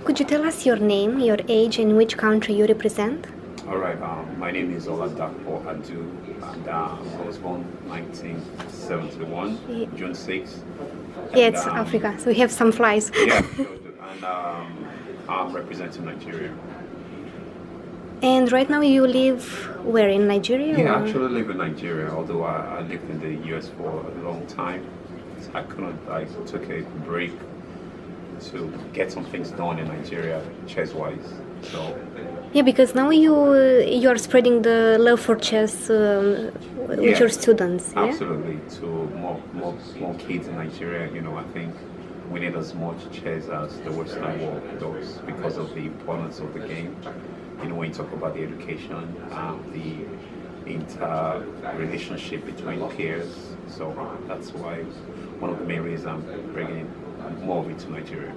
Could you tell us your name, your age, and which country you represent? All right. My name is Oladapu Adu, and I was born 1971, June 6th. Yeah, it's Africa, so we have some flies. Yeah, and I'm representing Nigeria. And right now you live where, in Nigeria? Yeah, or? I actually live in Nigeria, although I lived in the US for a long time. I took a break to get some things done in Nigeria, chess-wise. So Yeah, because now you are spreading the love for chess with your students. Yeah? Absolutely, to more kids in Nigeria. I think we need as much chess as the Western world does because of the importance of the game. When you talk about the education, the inter-relationship between peers. So that's why one of the main reasons I'm bringing more of it to Nigeria.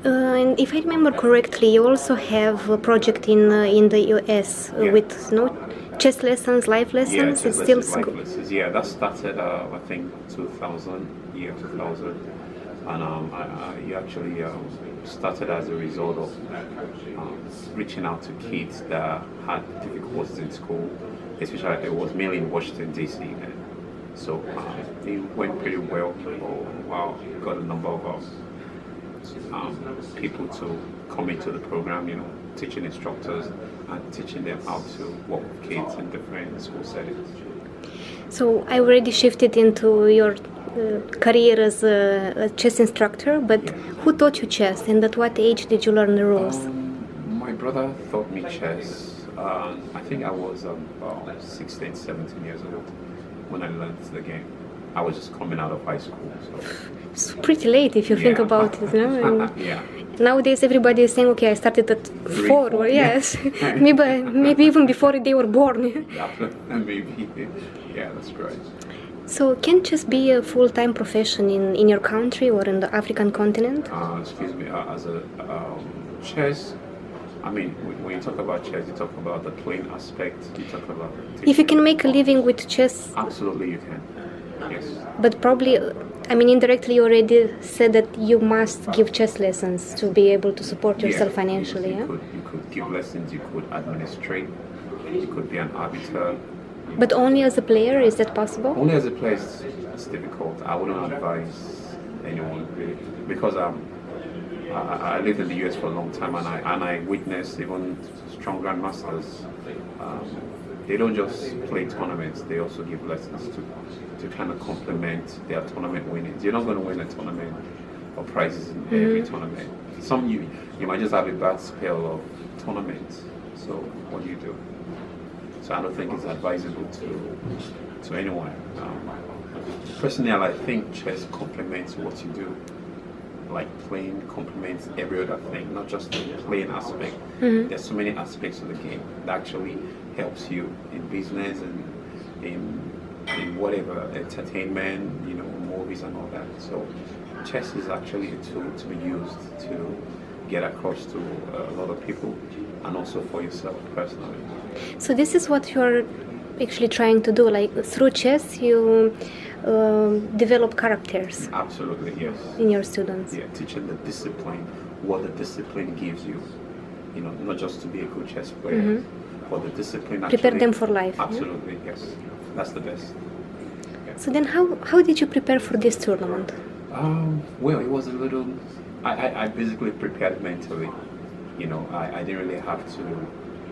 And if I remember correctly, you also have a project in the US with chess lessons, live lessons. Yeah, chess lessons, live lessons. Yeah, that started I think 2000, and I actually started as a result of reaching out to kids that had difficulties in school, especially it was mainly in Washington D.C. So it went pretty well. Wow, got a number of people to come into the program, teaching instructors and teaching them how to work with kids in different school settings. So I already shifted into your career as a chess instructor, but who taught you chess and at what age did you learn the rules? My brother taught me chess. I think I was about 16, 17 years old when I learned the game. I was just coming out of high school. So. It's pretty late if you think about it. Yeah. Nowadays everybody is saying, okay, I started at 4 or yes. maybe even before they were born. Maybe. Yeah, that's right. So can chess be a full-time profession in your country or in the African continent? Excuse me, as a chess, I mean, when you talk about chess, you talk about the playing aspect, you talk about... If you can make a living with chess... Absolutely you can, yes. But probably, indirectly you already said that you must give chess lessons to be able to support yourself financially, you could give lessons, you could administrate, you could be an arbiter. But only as a player, is that possible? Only as a player, it's difficult. I wouldn't advise anyone really, because I lived in the US for a long time, and I witnessed even strong grandmasters. They don't just play tournaments; they also give lessons to kind of complement their tournament winnings. You're not going to win a tournament or prizes in every tournament. Some you might just have a bad spell of tournaments. So what do you do? So I don't think it's advisable to anyone. Personally, I think chess complements what you do. Like playing complements every other thing, not just the playing aspect. There's so many aspects of the game that actually helps you in business and in whatever, entertainment, movies and all that. So chess is actually a tool to be used to get across to a lot of people and also for yourself personally. So this is what you're actually trying to do, like through chess you develop characters. Absolutely, yes. In your students. Yeah, teaching the discipline, what the discipline gives you, not just to be a good chess player, but the discipline actually... Prepare them for life. Absolutely, yes. That's the best. Yeah. So then how did you prepare for this tournament? Well, it was a little... I basically prepared mentally. I didn't really have to...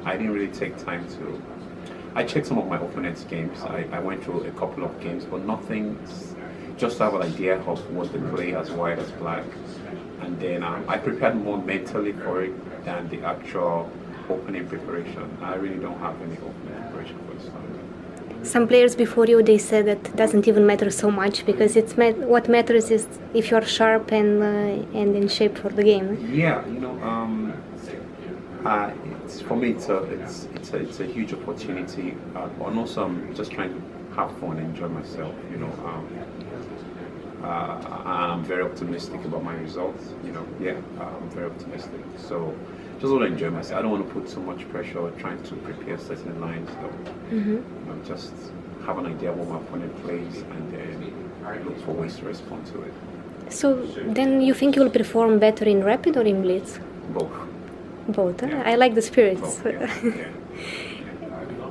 I didn't really take time to... I checked some of my opponent's games. I went through a couple of games, but nothing... Just to have an idea of what they play as white as black. And then I prepared more mentally for it than the actual opening preparation. I really don't have any opening preparation for this tournament. Some players before you, they said that it doesn't even matter so much because what matters is if you're sharp and in shape for the game. Yeah, for me it's a huge opportunity, and also I'm just trying to have fun, enjoy myself. I'm very optimistic about my results. I'm very optimistic. So just want to enjoy myself. I don't want to put so much pressure or trying to prepare certain lines. Just have an idea what my opponent plays and then look for ways to respond to it. So then you think you will perform better in rapid or in blitz? Both. Both. Huh? Yeah. I like the spirits. Both, yeah.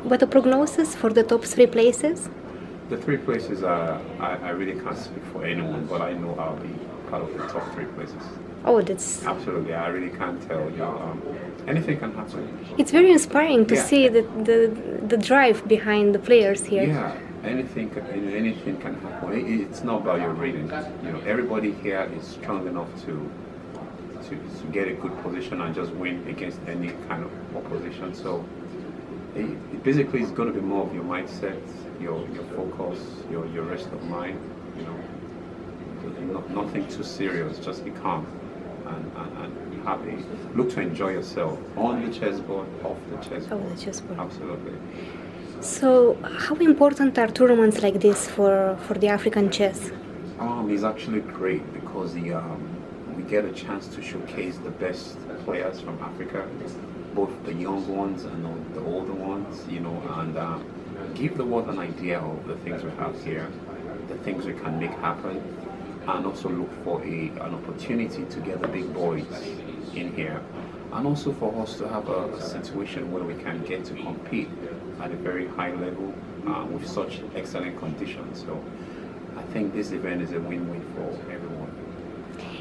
But a prognosis for the top 3 places? The 3 places I really can't speak for anyone, but I know I'll be part of the top 3 places. Oh, that's... Absolutely, I really can't tell you. Anything can happen. It's very inspiring to Yeah. see the drive behind the players here. Yeah, anything can happen. It's not about your rating. Everybody here is strong enough to get a good position and just win against any kind of opposition. So it basically is going to be more of your mindset, your focus, your rest of mind. Nothing too serious. Just be calm and happy. Look to enjoy yourself on the chessboard, off the chessboard. Oh, the chessboard. Absolutely. So, how important are tournaments like this for the African chess? It's actually great because we get a chance to showcase the best players from Africa, both the young ones and the older ones, and give the world an idea of the things we have here, the things we can make happen, and also look for an opportunity to get the big boys in here, and also for us to have a situation where we can get to compete at a very high level with such excellent conditions. So I think this event is a win-win for everyone.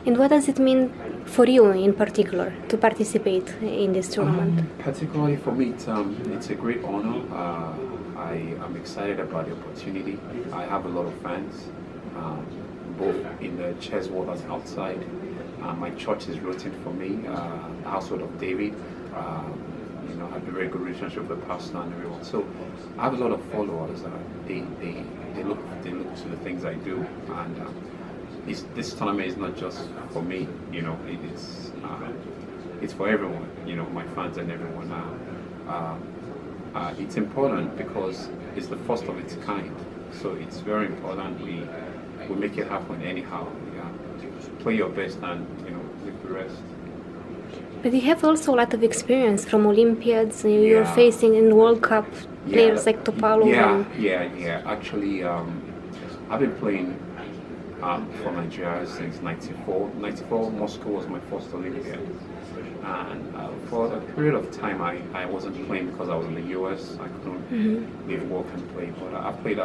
And what does it mean for you in particular to participate in this tournament? Particularly for me, it's a great honor. I am excited about the opportunity. I have a lot of fans, both in the chess world and outside. My church is rooting for me, the household of David. I have a very good relationship with the pastor and everyone. So I have a lot of followers. They look to the things I do, and this tournament is not just for me. It's for everyone. My fans and everyone. It's important because it's the first of its kind. So it's very important we make it happen anyhow. Play your best and leave the rest. But you have also a lot of experience from Olympiads. You're facing in World Cup players like Topalov. Yeah. Actually, I've been playing for Nigeria since '94. '94, Moscow was my first Olympiad. And for a period of time, I wasn't playing because I was in the US. I couldn't leave work and play. But I played.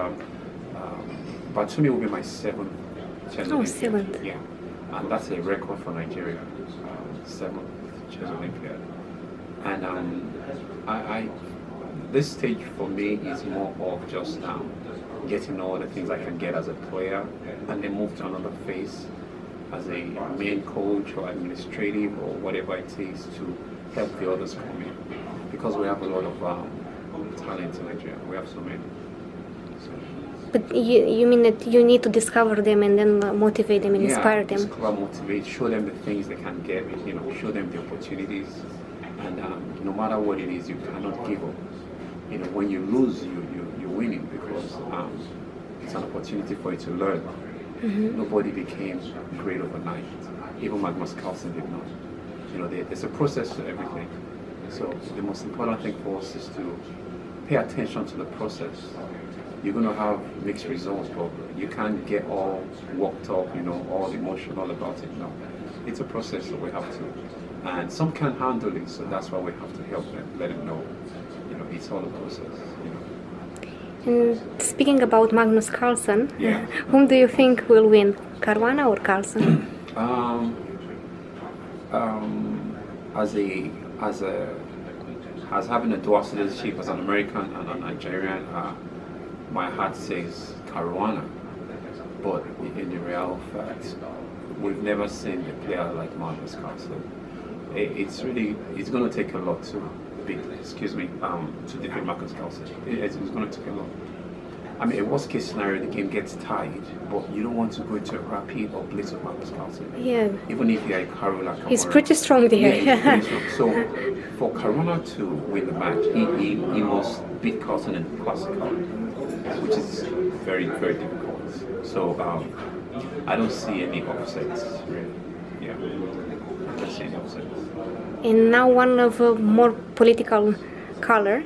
Batumi will be my 7th chess Olympiad. 7th. Yeah, and that's a record for Nigeria. 7th chess Olympiad. And this stage for me is more of just getting all the things I can get as a player, and then move to another phase as a main coach or administrative or whatever it takes to help the others come in, because we have a lot of talent in Nigeria. We have so many. But you mean that you need to discover them and then motivate them and inspire them? Discover, motivate, show them the things they can get, show them the opportunities, and no matter what it is, you cannot give up. When you lose, you're winning, because it's an opportunity for you to learn. Nobody became great overnight. Even Magnus Carlsen did not. There's a process to everything. So the most important thing for us is to pay attention to the process. You're going to have mixed results, but you can't get all worked up, all emotional about it. No, it's a process that we have to. And some can't handle it, so that's why we have to help them, let them know, it's all a process. And speaking about Magnus Carlsen, whom do you think will win, Caruana or Carlsen? As having a dual citizenship as an American and a Nigerian, my heart says Caruana, but in the real fact, we've never seen a player like Magnus Carlsen. It's going to take a lot to defeat Magnus Carlsen. It's going to take a lot. I mean, a worst case scenario, the game gets tied, but you don't want to go into a rapid or blitz with Magnus Carlsen. Yeah. Even if you're a Caruana. He's pretty strong there. Yeah, he's pretty strong. So for Caruana to win the match, he must beat Carlsen in classical, which is very, very difficult. So I don't see any upsets, really. Yeah, I don't see any upsets. And now one of a more political color,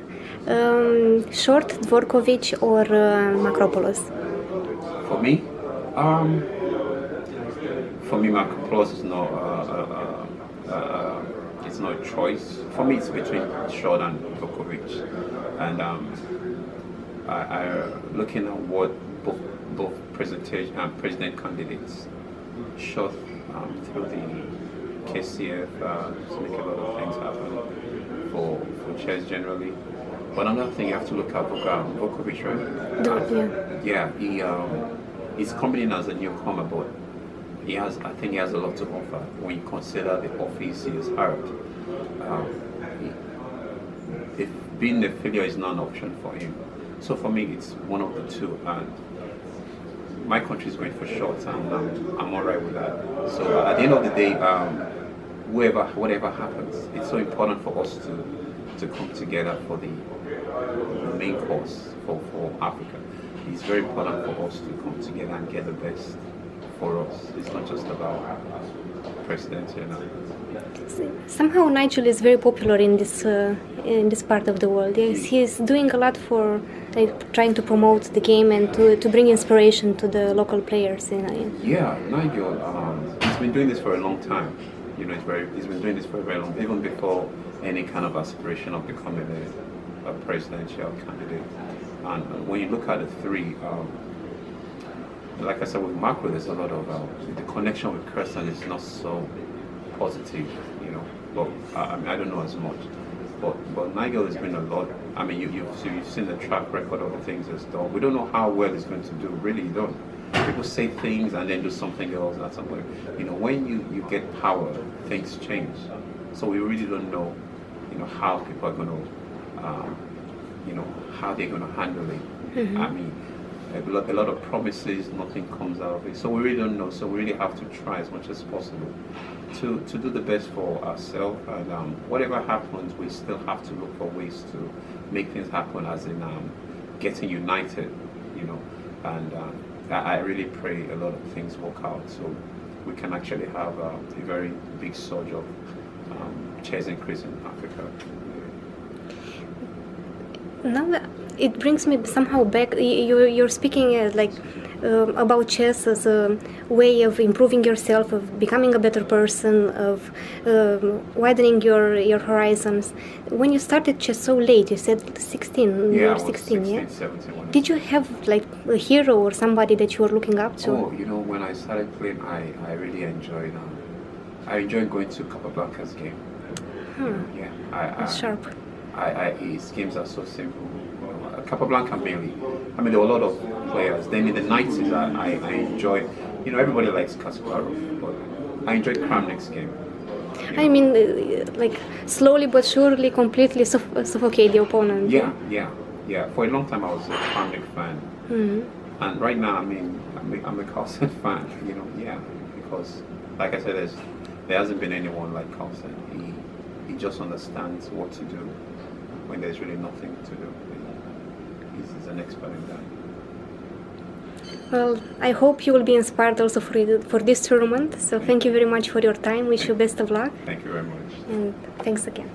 Short, Dvorkovich or Makropoulos? For me, For me, Marco Plus is not it's not a choice. For me, it's between Short and Vukovic, and looking at what both president candidates shot through the KCF to make a lot of things happen for chess generally. But another thing you have to look at Vukovic, right? Yeah, he's coming in as a newcomer, but I think he has a lot to offer when you consider the office he has hired. If being a failure is not an option for him, so for me it's one of the two, and my country is going for Short, and I'm alright with that. So at the end of the day, whatever happens, it's so important for us to come together for the main cause for Africa. It's very important for us to come together and get the best for us. It's not just about president, you know. Somehow Nigel is very popular in this part of the world. Yes, he's doing a lot for trying to promote the game and to bring inspiration to the local players. Yeah, Nigel, he's been doing this for a long time. You know, he's been doing this for a very long, even before any kind of aspiration of becoming a presidential candidate. And when you look at the three, like I said with Marco, there's a lot of the connection with Kirsten is not so positive, you know. But I don't know as much. But Nigel has been a lot. I mean, you've seen the track record of the things he's done. We don't know how well he's going to do. Really, you don't. People say things and then do something else. That's somewhere. You know, when you get power, things change. So we really don't know, you know, how people are going to, you know, how they're going to handle it. Mm-hmm. I mean, a lot of promises, nothing comes out of it. So we really don't know. So we really have to try as much as possible to do the best for ourselves. And whatever happens, we still have to look for ways to make things happen, as in getting united, you know. And I really pray a lot of things work out so we can actually have a very big surge of chess increase in Africa. Now it brings me somehow back. You're speaking about chess as a way of improving yourself, of becoming a better person, of widening your horizons. When you started chess so late, you said 16. Yeah, you were 16, yeah? 17. Did you have like a hero or somebody that you were looking up to? Oh, you know, when I started playing, I really enjoyed. I enjoyed going to Capablanca's game. Yeah, sharp. His games are so simple. Capablanca mainly. I mean, there were a lot of players. Then in the 90s, I enjoyed, you know, everybody likes Kasparov, but I enjoyed Kramnik's game. I mean, like slowly but surely, completely suffocate the opponent. Yeah. For a long time, I was a Kramnik fan. Mm-hmm. And right now, I mean, I'm a Carlsen fan, you know, because, like I said, there hasn't been anyone like Carlsen. He just understands what to do when there's really nothing to do. He's an expert in that. Well, I hope you will be inspired also for this tournament. So thank you very much for your time. Wish you best of luck. Thank you very much. And thanks again.